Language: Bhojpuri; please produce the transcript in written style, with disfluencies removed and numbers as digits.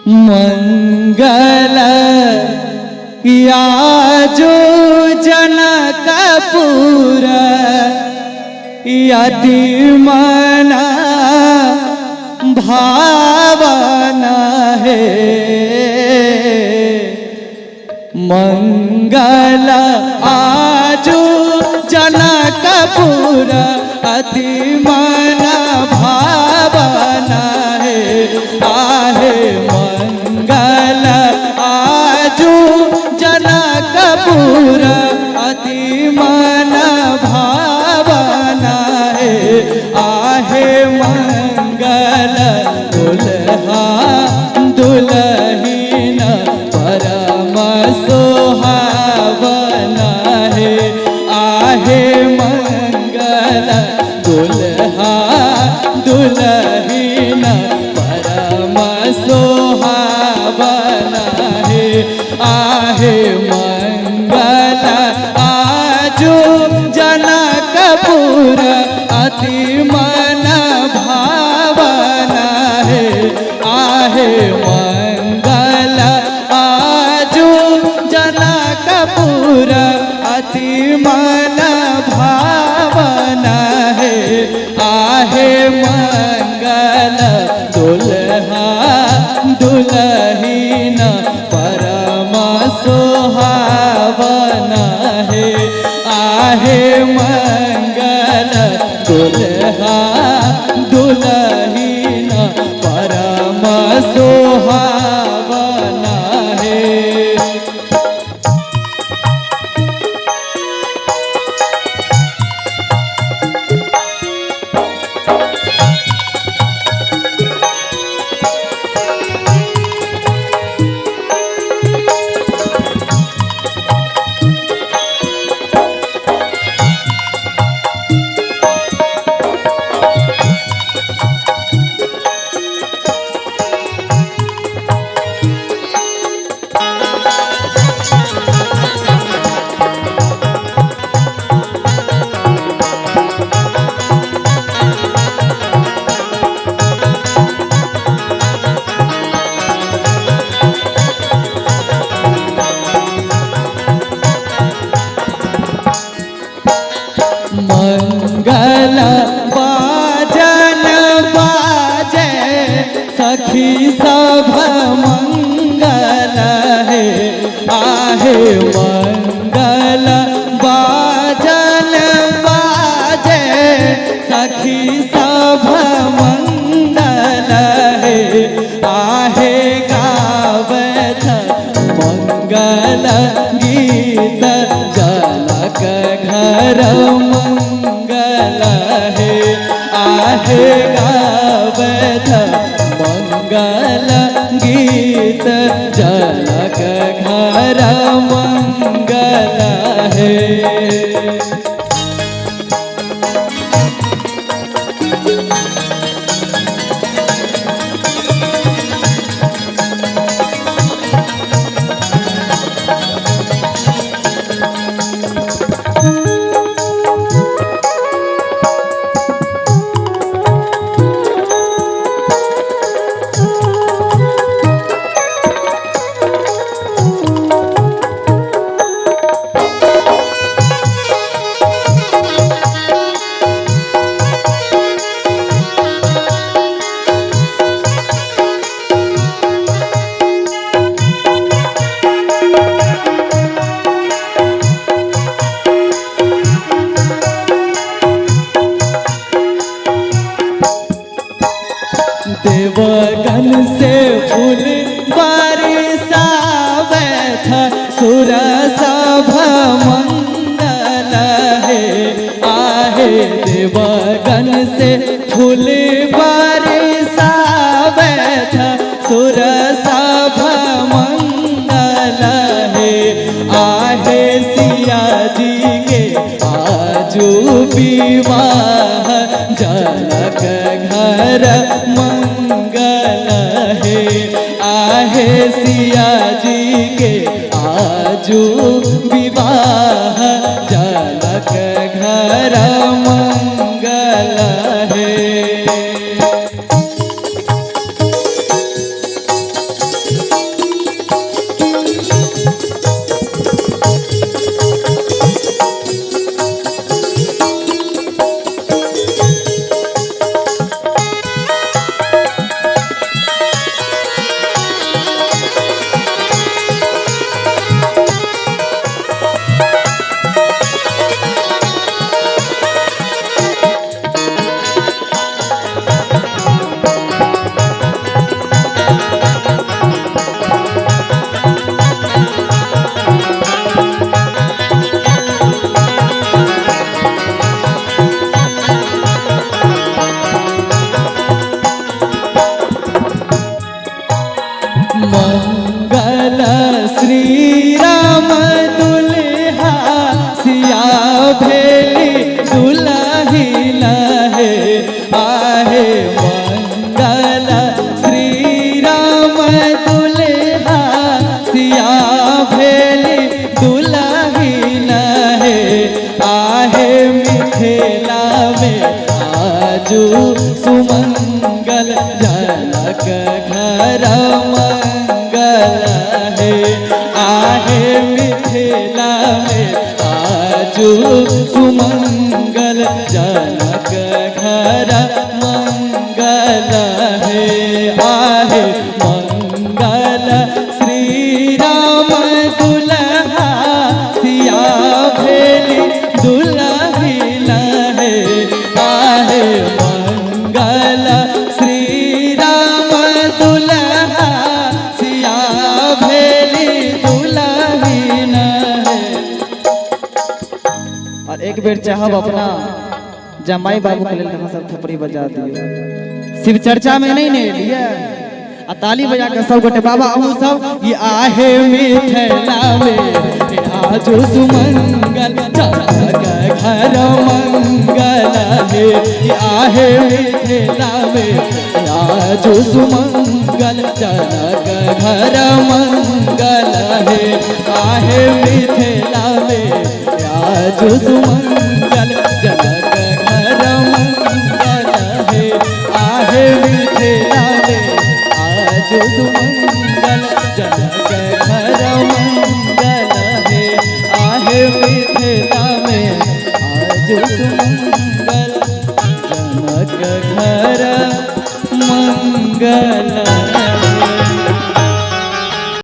मंगल याजो जनकपुर यति मन भावना है। मंगल आजो जनकपुर अति मन भावना है। आहे मंगल आजो जनकपुर अति मन भावना है। आहे मंगल दुल्हा दुल्हीन परम सोहावना है। आहे मंगल दुल्हा दुल्हीन परम सोहावना है। आहे मंगल आजो जनकपुर अति मन भावना है। आहे मंगल आजो जनकपुर अति मन भावना है। आहे मंगल दुल्हा दुल्हीन परम सोहावना है। आहे मंगल दुल्हा दुल्हीन परम सोहावना है। मंगल बाजन बाजे सखी सब मंगल है। आहे मंगल बाजन बाजे सखी सब मंगल है। आहे गावत मंगल गीत जनक घर मंगल है। आहे गावत मंगल गीत जनक घर मंगल है। देवगन से फूल बरसावे था सुर सभ मंगल है। आहे देवगन से फूल बरसावे था सुर सभ मंगल है। आहे सिया जी के आजू विवाह जनक घर मंगल है। आहे सिया जी के आजू विवाह जनक घर मंगल है। सुमंगल जनक घर मंगल है। आहे मिथिला में आजू सुमंगल जनक घर मंगल है। आहे मंगल श्री राम दुल्हा सिया भेली दुल्हीन है। आहे मंगल श्री राम दुल्हा सिया भेली दुल्हीन है। और एक बेर चाहब अपना जमाई बाबू के लिए सब थपड़ी बजा दिए। शिव चर्चा में नहीं लिया आ ताली बजा के सब गोटे बाबा अहू सब ये आहे मिथिला में आजू सुमंगल जनक घर मंगल है। ये आहे मिथिला में आजू सुमंगल जनक घर मंगल है। आहे मिथिला में आजू सुमंगल